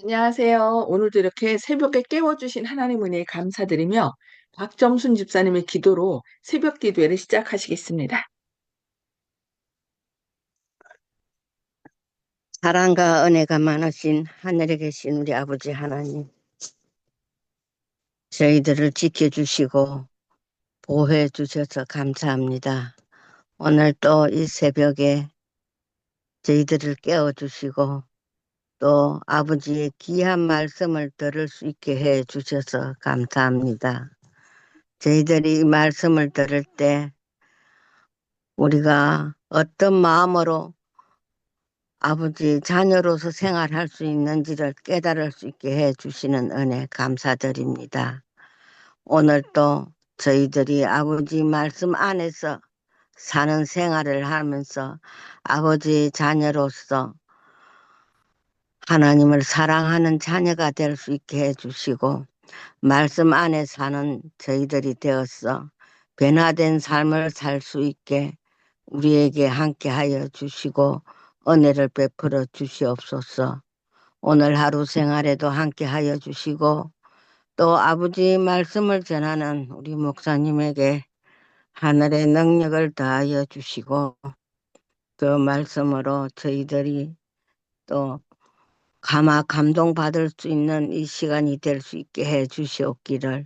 안녕하세요. 오늘도 이렇게 새벽에 깨워주신 하나님 은혜에 감사드리며 박정순 집사님의 기도로 새벽 기도회를 시작하시겠습니다. 사랑과 은혜가 많으신 하늘에 계신 우리 아버지 하나님, 저희들을 지켜주시고 보호해 주셔서 감사합니다. 오늘 또 이 새벽에 저희들을 깨워주시고 또 아버지의 귀한 말씀을 들을 수 있게 해 주셔서 감사합니다. 저희들이 이 말씀을 들을 때 우리가 어떤 마음으로 아버지 자녀로서 생활할 수 있는지를 깨달을 수 있게 해 주시는 은혜 감사드립니다. 오늘 또 저희들이 아버지 말씀 안에서 사는 생활을 하면서 아버지 자녀로서 하나님을 사랑하는 자녀가 될 수 있게 해주시고 말씀 안에 사는 저희들이 되어서 변화된 삶을 살 수 있게 우리에게 함께하여 주시고 은혜를 베풀어 주시옵소서. 오늘 하루 생활에도 함께하여 주시고 또 아버지 말씀을 전하는 우리 목사님에게 하늘의 능력을 더하여 주시고 그 말씀으로 저희들이 또 감동받을 수 있는 이 시간이 될 수 있게 해 주시옵기를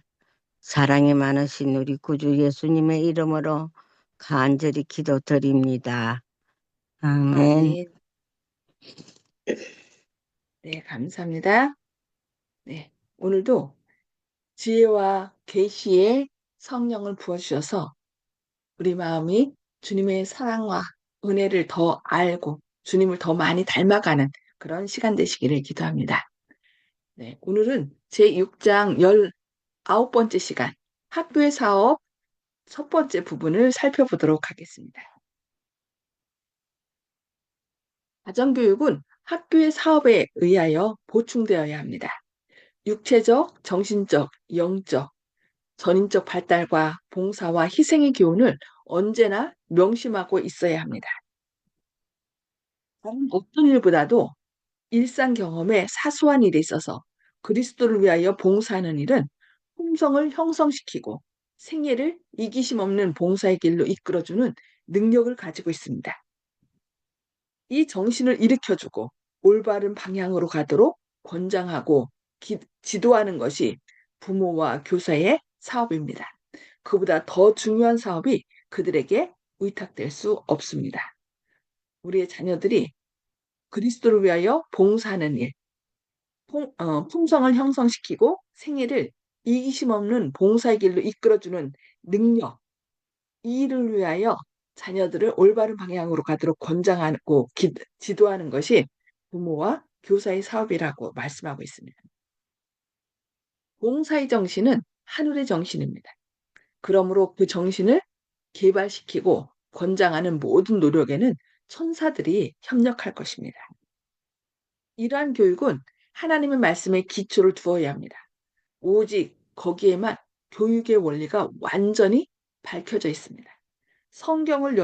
사랑이 많으신 우리 구주 예수님의 이름으로 간절히 기도드립니다. 아멘. 아멘. 네, 감사합니다. 네, 오늘도 지혜와 계시의 성령을 부어주셔서 우리 마음이 주님의 사랑과 은혜를 더 알고 주님을 더 많이 닮아가는 그런 시간 되시기를 기도합니다. 네, 오늘은 제6장 19번째 시간 학교의 사업 첫 번째 부분을 살펴보도록 하겠습니다. 가정교육은 학교의 사업에 의하여 보충되어야 합니다. 육체적, 정신적, 영적, 전인적 발달과 봉사와 희생의 교훈을 언제나 명심하고 있어야 합니다. 다른 어떤 일보다도 일상 경험에 사소한 일에 있어서 그리스도를 위하여 봉사하는 일은 품성을 형성시키고 생애를 이기심 없는 봉사의 길로 이끌어주는 능력을 가지고 있습니다. 이 정신을 일으켜주고 올바른 방향으로 가도록 권장하고 지도하는 것이 부모와 교사의 사업입니다. 그보다 더 중요한 사업이 그들에게 의탁될 수 없습니다. 우리의 자녀들이 그리스도를 위하여 봉사하는 일, 품성을 형성시키고 생애를 이기심 없는 봉사의 길로 이끌어주는 능력, 이 일을 위하여 자녀들을 올바른 방향으로 가도록 권장하고 지도하는 것이 부모와 교사의 사업이라고 말씀하고 있습니다. 봉사의 정신은 하늘의 정신입니다. 그러므로 그 정신을 개발시키고 권장하는 모든 노력에는 천사들이 협력할 것입니다. 이러한 교육은 하나님의 말씀에 기초를 두어야 합니다. 오직 거기에만 교육의 원리가 완전히 밝혀져 있습니다. 성경을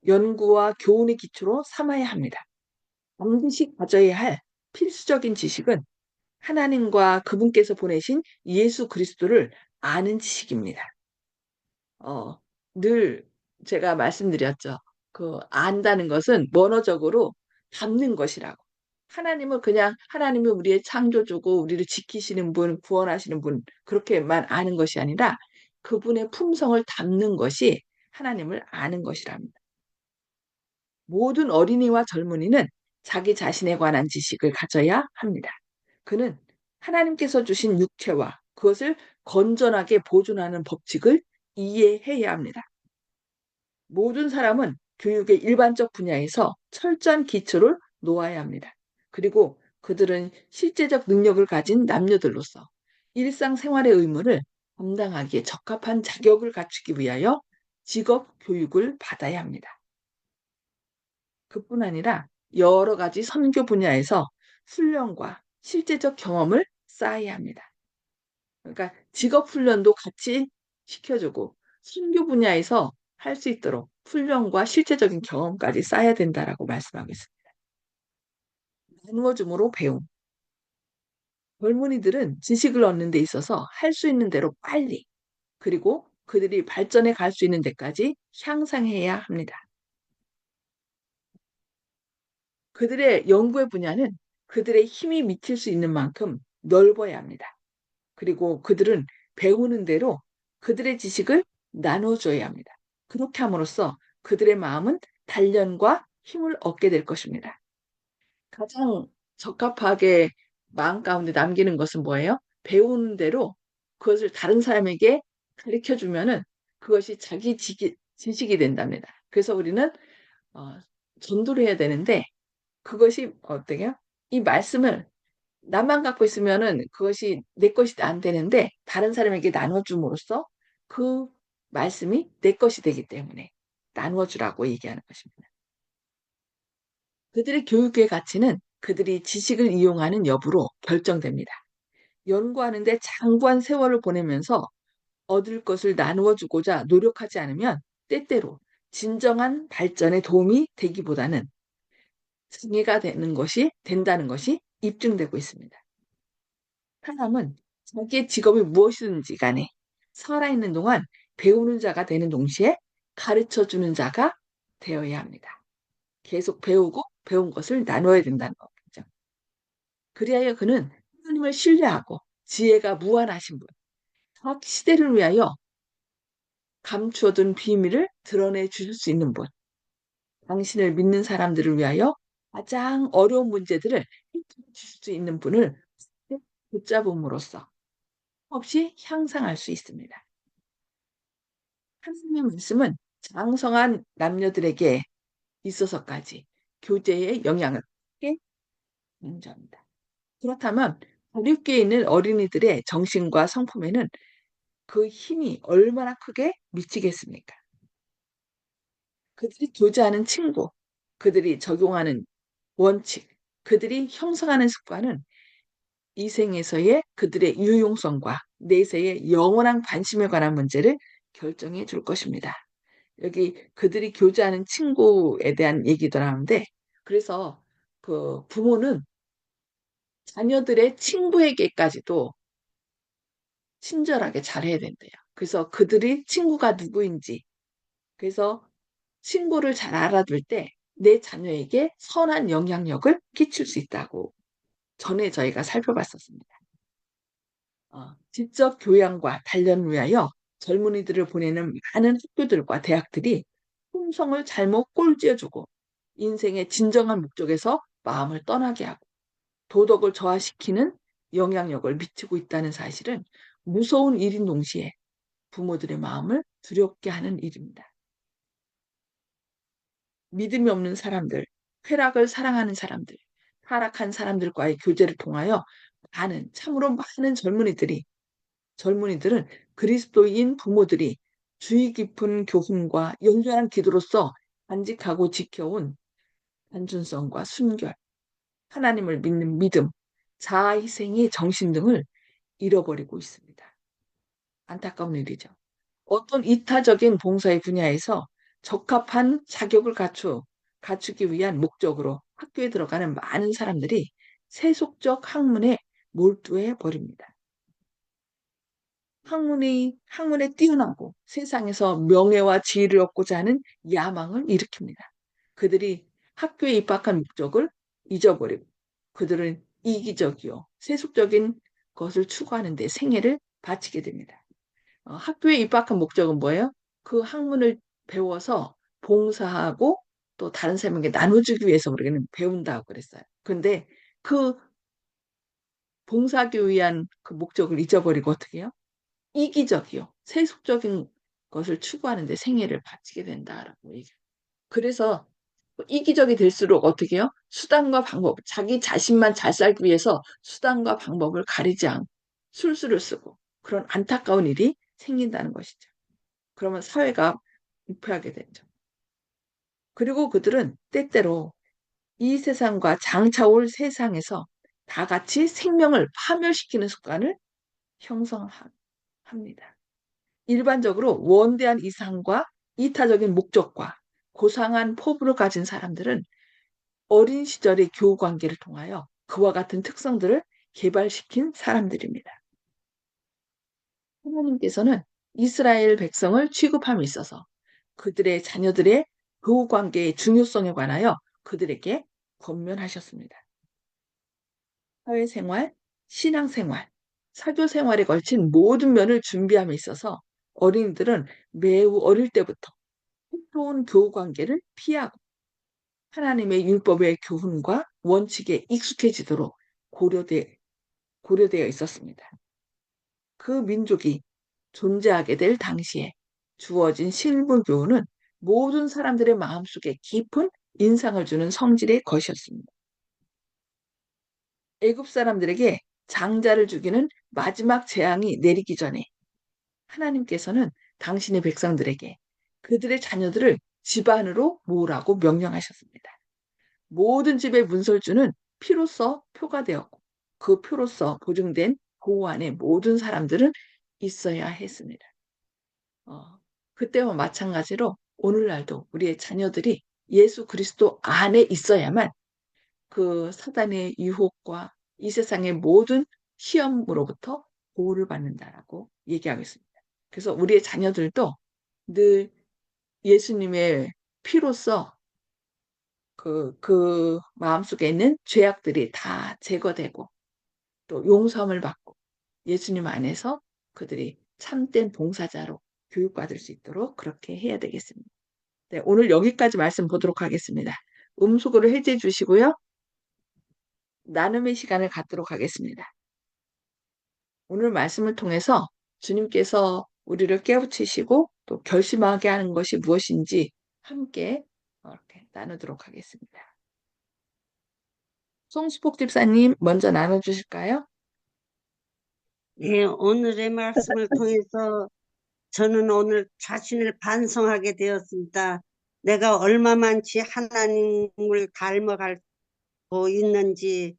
연구와 교훈의 기초로 삼아야 합니다. 반드시 가져야 할 필수적인 지식은 하나님과 그분께서 보내신 예수 그리스도를 아는 지식입니다. 어, 늘 제가 말씀드렸죠. 그 안다는 것은 원어적으로 닮는 것이라고. 하나님은 그냥 하나님이 우리의 창조주고 우리를 지키시는 분, 구원하시는 분 그렇게만 아는 것이 아니라 그분의 품성을 담는 것이 하나님을 아는 것이랍니다. 모든 어린이와 젊은이는 자기 자신에 관한 지식을 가져야 합니다. 그는 하나님께서 주신 육체와 그것을 건전하게 보존하는 법칙을 이해해야 합니다. 모든 사람은 교육의 일반적 분야에서 철저한 기초를 놓아야 합니다. 그리고 그들은 실제적 능력을 가진 남녀들로서 일상생활의 의무를 감당하기에 적합한 자격을 갖추기 위하여 직업 교육을 받아야 합니다. 그뿐 아니라 여러 가지 선교 분야에서 훈련과 실제적 경험을 쌓아야 합니다. 그러니까 직업 훈련도 같이 시켜주고 선교 분야에서 할 수 있도록 훈련과 실제적인 경험까지 쌓아야 된다라고 말씀하고 있습니다. 나누어줌으로 배움. 젊은이들은 지식을 얻는 데 있어서 할 수 있는 대로 빨리, 그리고 그들이 발전해 갈 수 있는 데까지 향상해야 합니다. 그들의 연구의 분야는 그들의 힘이 미칠 수 있는 만큼 넓어야 합니다. 그리고 그들은 배우는 대로 그들의 지식을 나눠줘야 합니다. 그렇게 함으로써 그들의 마음은 단련과 힘을 얻게 될 것입니다. 가장 적합하게 마음 가운데 남기는 것은 뭐예요? 배우는 대로 그것을 다른 사람에게 가르쳐 주면은 그것이 자기 지식이 된답니다. 그래서 우리는 어, 전도를 해야 되는데 그것이 어때요? 이 말씀을 나만 갖고 있으면은 그것이 내 것이 안 되는데 다른 사람에게 나눠줌으로써 그 말씀이 내 것이 되기 때문에 나누어주라고 얘기하는 것입니다. 그들의 교육의 가치는 그들이 지식을 이용하는 여부로 결정됩니다. 연구하는데 장구한 세월을 보내면서 얻을 것을 나누어 주고자 노력하지 않으면 때때로 진정한 발전에 도움이 되기보다는 장애가 된다는 것이 입증되고 있습니다. 사람은 자기의 직업이 무엇이든지 간에 살아있는 동안 배우는 자가 되는 동시에 가르쳐 주는 자가 되어야 합니다. 계속 배우고 배운 것을 나눠야 된다는 거죠. 그리하여 그는 하나님을 신뢰하고 지혜가 무한하신 분, 각 시대를 위하여 감추어둔 비밀을 드러내 주실 수 있는 분, 당신을 믿는 사람들을 위하여 가장 어려운 문제들을 해결해 주실 수 있는 분을 붙잡음으로써 없이 향상할 수 있습니다. 하나님의 말씀은 장성한 남녀들에게 있어서까지 교제에 영향을 크게 존재합니다. 그렇다면 어렵게 있는 어린이들의 정신과 성품에는 그 힘이 얼마나 크게 미치겠습니까? 그들이 교제하는 친구, 그들이 적용하는 원칙, 그들이 형성하는 습관은 이 생에서의 그들의 유용성과 내세의 영원한 관심에 관한 문제를 결정해 줄 것입니다. 여기 그들이 교제하는 친구에 대한 얘기도 나오는데, 그래서 그 부모는 자녀들의 친구에게까지도 친절하게 잘해야 된대요. 그래서 그들이 친구가 누구인지, 그래서 친구를 잘 알아둘 때 내 자녀에게 선한 영향력을 끼칠 수 있다고 전에 저희가 살펴봤었습니다. 지적 교양과 단련을 위하여 젊은이들을 보내는 많은 학교들과 대학들이 품성을 잘못 꼴찌어주고 인생의 진정한 목적에서 마음을 떠나게 하고 도덕을 저하시키는 영향력을 미치고 있다는 사실은 무서운 일인 동시에 부모들의 마음을 두렵게 하는 일입니다. 믿음이 없는 사람들, 쾌락을 사랑하는 사람들, 타락한 사람들과의 교제를 통하여 참으로 많은 젊은이들은 그리스도인 부모들이 주의 깊은 교훈과 연결한 기도로서 간직하고 지켜온 단순성과 순결, 하나님을 믿는 믿음, 자아 희생의 정신 등을 잃어버리고 있습니다. 안타까운 일이죠. 어떤 이타적인 봉사의 분야에서 적합한 자격을 갖추기 위한 목적으로 학교에 들어가는 많은 사람들이 세속적 학문에 몰두해 버립니다. 학문에 뛰어나고 세상에서 명예와 지위를 얻고자 하는 야망을 일으킵니다. 그들이 학교에 입학한 목적을 잊어버리고 그들은 이기적이요, 세속적인 것을 추구하는 데 생애를 바치게 됩니다. 학교에 입학한 목적은 뭐예요? 그 학문을 배워서 봉사하고 또 다른 사람에게 나눠주기 위해서 우리는 배운다고 그랬어요. 근데 그 봉사하기 위한 그 목적을 잊어버리고 어떻게 해요? 이기적이요. 세속적인 것을 추구하는데 생애를 바치게 된다라고 얘기해요. 그래서 이기적이 될수록 어떻게 해요? 수단과 방법, 자기 자신만 잘 살기 위해서 수단과 방법을 가리지 않고 술수를 쓰고 그런 안타까운 일이 생긴다는 것이죠. 그러면 사회가 부패하게 되죠. 그리고 그들은 때때로 이 세상과 장차 올 세상에서 다 같이 생명을 파멸시키는 습관을 형성합니다. 일반적으로 원대한 이상과 이타적인 목적과 고상한 포부를 가진 사람들은 어린 시절의 교우 관계를 통하여 그와 같은 특성들을 개발시킨 사람들입니다. 하나님께서는 이스라엘 백성을 취급함에 있어서 그들의 자녀들의 교우 관계의 중요성에 관하여 그들에게 권면하셨습니다. 사회생활, 신앙생활, 사교생활에 걸친 모든 면을 준비함에 있어서 어린이들은 매우 어릴 때부터 좋은 교우 관계를 피하고 하나님의 율법의 교훈과 원칙에 익숙해지도록 고려되어 있었습니다. 그 민족이 존재하게 될 당시에 주어진 실물 교훈은 모든 사람들의 마음속에 깊은 인상을 주는 성질의 것이었습니다. 애굽 사람들에게 장자를 죽이는 마지막 재앙이 내리기 전에 하나님께서는 당신의 백성들에게 그들의 자녀들을 집안으로 모으라고 명령하셨습니다. 모든 집의 문설주는 피로써 표가 되었고 그 표로써 보증된 보호 안에 모든 사람들은 있어야 했습니다. 그때와 마찬가지로 오늘날도 우리의 자녀들이 예수 그리스도 안에 있어야만 그 사단의 유혹과 이 세상의 모든 시험으로부터 보호를 받는다라고 얘기하고 있습니다. 그래서 우리의 자녀들도 늘 예수님의 피로써 그 마음속에 있는 죄악들이 다 제거되고 또 용서함을 받고 예수님 안에서 그들이 참된 봉사자로 교육받을 수 있도록 그렇게 해야 되겠습니다. 네, 오늘 여기까지 말씀 보도록 하겠습니다. 음수고를 해제해 주시고요. 나눔의 시간을 갖도록 하겠습니다. 오늘 말씀을 통해서 주님께서 우리를 깨우치시고 또 결심하게 하는 것이 무엇인지 함께 이렇게 나누도록 하겠습니다. 송수복 집사님 먼저 나눠주실까요? 네, 오늘의 말씀을 통해서 저는 오늘 자신을 반성하게 되었습니다. 내가 얼마만치 하나님을 닮아가고 있는지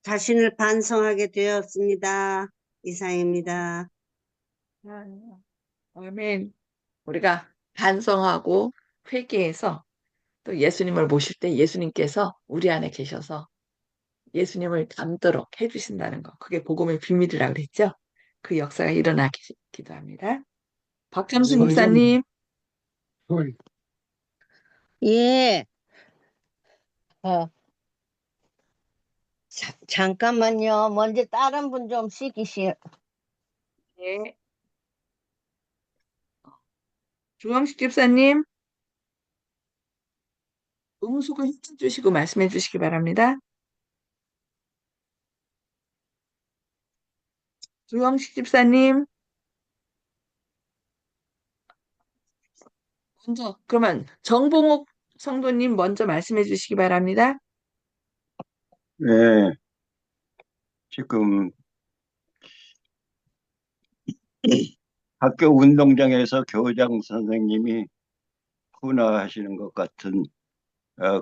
자신을 반성하게 되었습니다. 이상입니다. 아멘. 우리가 반성하고 회개해서 또 예수님을 모실 때 예수님께서 우리 안에 계셔서 예수님을 닮도록 해주신다는 거. 그게 복음의 비밀이라고 그랬죠? 그 역사가 일어나기 기도합니다. 박ham순 집사님. 예, 어, 잠깐만요. 먼저 다른 분 좀 시키시오. 네. 조영식 집사님. 음수를 해주시고 말씀해 주시기 바랍니다. 조영식 집사님. 먼저 그러면 정봉욱 성도님 먼저 말씀해 주시기 바랍니다. 네, 지금 학교 운동장에서 교장 선생님이 훈화하시는 것 같은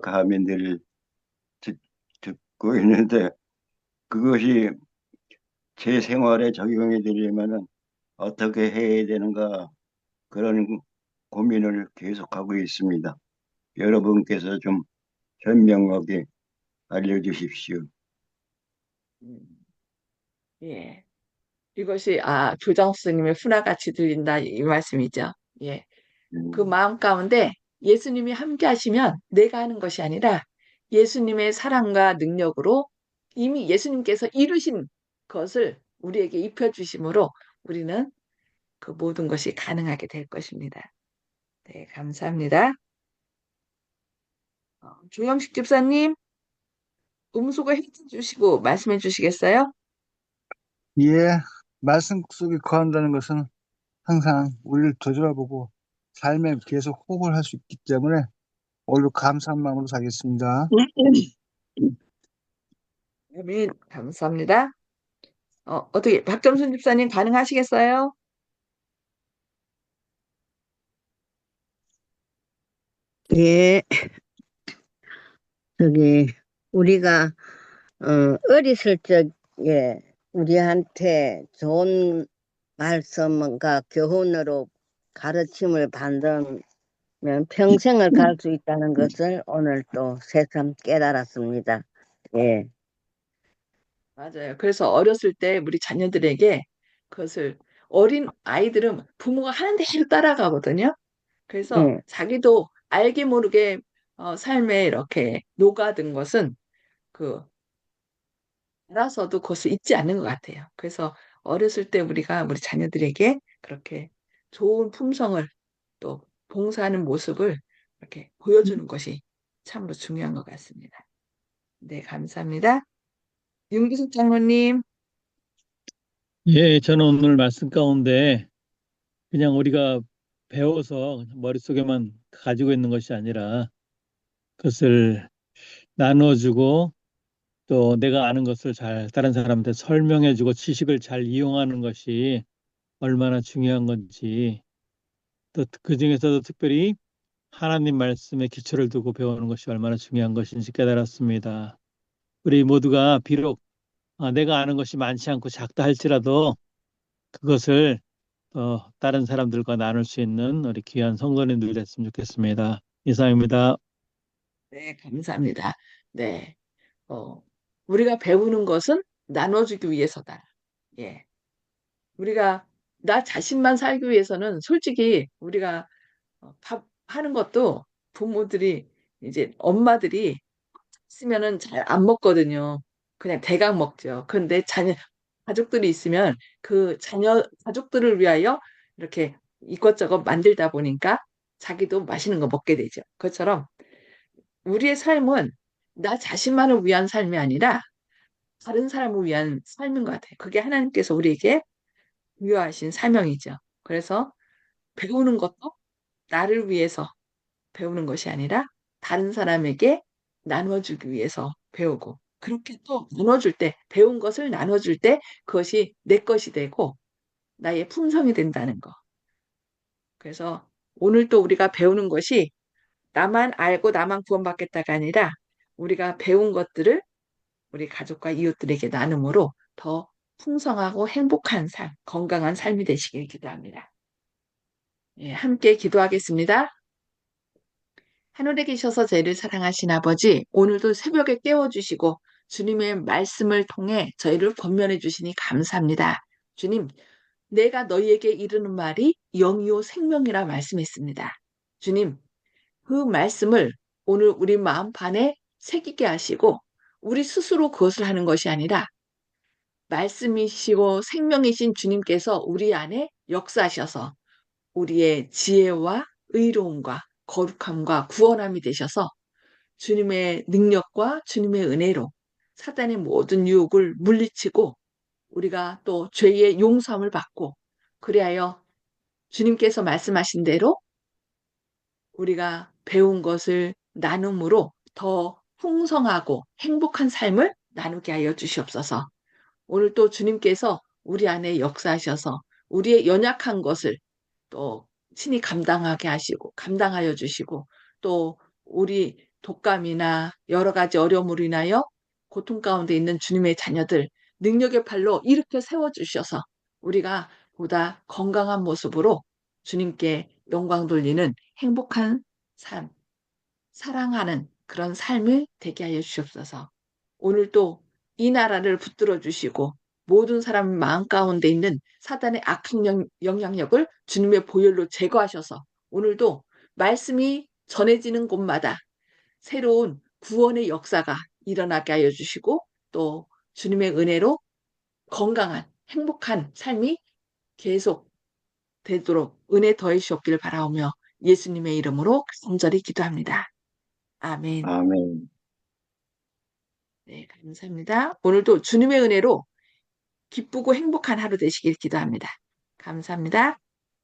감이 늘 듣고 있는데 그것이 제 생활에 적용이 되려면은 어떻게 해야 되는가 그런 고민을 계속하고 있습니다. 여러분께서 좀 현명하게 알려주십시오. 음, 예. 이것이 교장 선생님의 훈화같이 들린다 이 말씀이죠. 예. 그 음, 마음 가운데 예수님이 함께 하시면 내가 하는 것이 아니라 예수님의 사랑과 능력으로 이미 예수님께서 이루신 것을 우리에게 입혀주심으로 우리는 그 모든 것이 가능하게 될 것입니다. 네, 감사합니다. 조영식 집사님, 음소거 해주시고 말씀해 주시겠어요? 예, 말씀 속에 거한다는 것은 항상 우리를 되돌아보고 삶에 계속 호흡을 할 수 있기 때문에 오늘도 감사한 마음으로 살겠습니다. 네, 감사합니다. 어떻게 박점순 집사님 가능하시겠어요? 예, 우리가 어렸을 적에 우리한테 좋은 말씀과 교훈으로 가르침을 받은 평생을 갈 수 있다는 것을 오늘 또 새삼 깨달았습니다. 예. 맞아요. 그래서 어렸을 때 우리 자녀들에게 그것을 어린 아이들은 부모가 하는 대로 따라가거든요. 그래서 예. 자기도 알게 모르게 삶에 이렇게 녹아든 것은 그 알아서도 그것을 잊지 않는 것 같아요. 그래서 어렸을 때 우리가 우리 자녀들에게 그렇게 좋은 품성을 또 봉사하는 모습을 이렇게 보여주는 것이 참으로 중요한 것 같습니다. 네, 감사합니다. 윤기숙 장로님. 예, 저는 오늘 말씀 가운데 그냥 우리가 배워서 머릿속에만 가지고 있는 것이 아니라 그것을 나눠주고 또 내가 아는 것을 잘 다른 사람한테 설명해주고 지식을 잘 이용하는 것이 얼마나 중요한 건지 또 그 중에서도 특별히 하나님 말씀에 기초를 두고 배우는 것이 얼마나 중요한 것인지 깨달았습니다. 우리 모두가 비록 내가 아는 것이 많지 않고 작다 할지라도 그것을 다른 사람들과 나눌 수 있는 우리 귀한 성도님들 됐으면 좋겠습니다. 이상입니다. 네, 감사합니다. 네, 우리가 배우는 것은 나눠주기 위해서다. 예. 우리가 나 자신만 살기 위해서는 솔직히 우리가 밥 하는 것도 부모들이 이제 엄마들이 있으면은 잘 안 먹거든요. 그냥 대강 먹죠. 그런데 가족들이 있으면 그 가족들을 위하여 이렇게 이것저것 만들다 보니까 자기도 맛있는 거 먹게 되죠. 그것처럼 우리의 삶은 나 자신만을 위한 삶이 아니라 다른 사람을 위한 삶인 것 같아요. 그게 하나님께서 우리에게 부여하신 사명이죠. 그래서 배우는 것도 나를 위해서 배우는 것이 아니라 다른 사람에게 나눠주기 위해서 배우고 그렇게 또 나눠줄 때 배운 것을 나눠줄 때 그것이 내 것이 되고 나의 품성이 된다는 거. 그래서 오늘 또 우리가 배우는 것이 나만 알고 나만 구원받겠다가 아니라 우리가 배운 것들을 우리 가족과 이웃들에게 나눔으로 더 풍성하고 행복한 삶, 건강한 삶이 되시길 기도합니다. 예, 함께 기도하겠습니다. 하늘에 계셔서 저희를 사랑하신 아버지, 오늘도 새벽에 깨워주시고 주님의 말씀을 통해 저희를 권면해 주시니 감사합니다. 주님, 내가 너희에게 이르는 말이 영이요 생명이라 말씀했습니다. 주님, 그 말씀을 오늘 우리 마음판에 새기게 하시고 우리 스스로 그것을 하는 것이 아니라 말씀이시고 생명이신 주님께서 우리 안에 역사하셔서 우리의 지혜와 의로움과 거룩함과 구원함이 되셔서 주님의 능력과 주님의 은혜로 사단의 모든 유혹을 물리치고 우리가 또 죄의 용서함을 받고 그리하여 주님께서 말씀하신 대로 우리가 배운 것을 나눔으로 더 풍성하고 행복한 삶을 나누게 하여 주시옵소서. 오늘 또 주님께서 우리 안에 역사하셔서 우리의 연약한 것을 또 친히 감당하게 하시고 감당하여 주시고 또 우리 독감이나 여러 가지 어려움으로 인하여 고통 가운데 있는 주님의 자녀들 능력의 팔로 일으켜 세워 주셔서 우리가 보다 건강한 모습으로 주님께 영광 돌리는 행복한 삶, 사랑하는 그런 삶을 되게 하여 주시옵소서. 오늘도 이 나라를 붙들어 주시고 모든 사람 마음 가운데 있는 사단의 악한 영향력을 주님의 보혈로 제거하셔서 오늘도 말씀이 전해지는 곳마다 새로운 구원의 역사가 일어나게 하여 주시고 또 주님의 은혜로 건강한 행복한 삶이 계속 되도록 은혜 더해 주옵기를 바라오며 예수님의 이름으로 간절히 기도합니다. 아멘. 아멘. 네, 감사합니다. 오늘도 주님의 은혜로 기쁘고 행복한 하루 되시길 기도합니다. 감사합니다.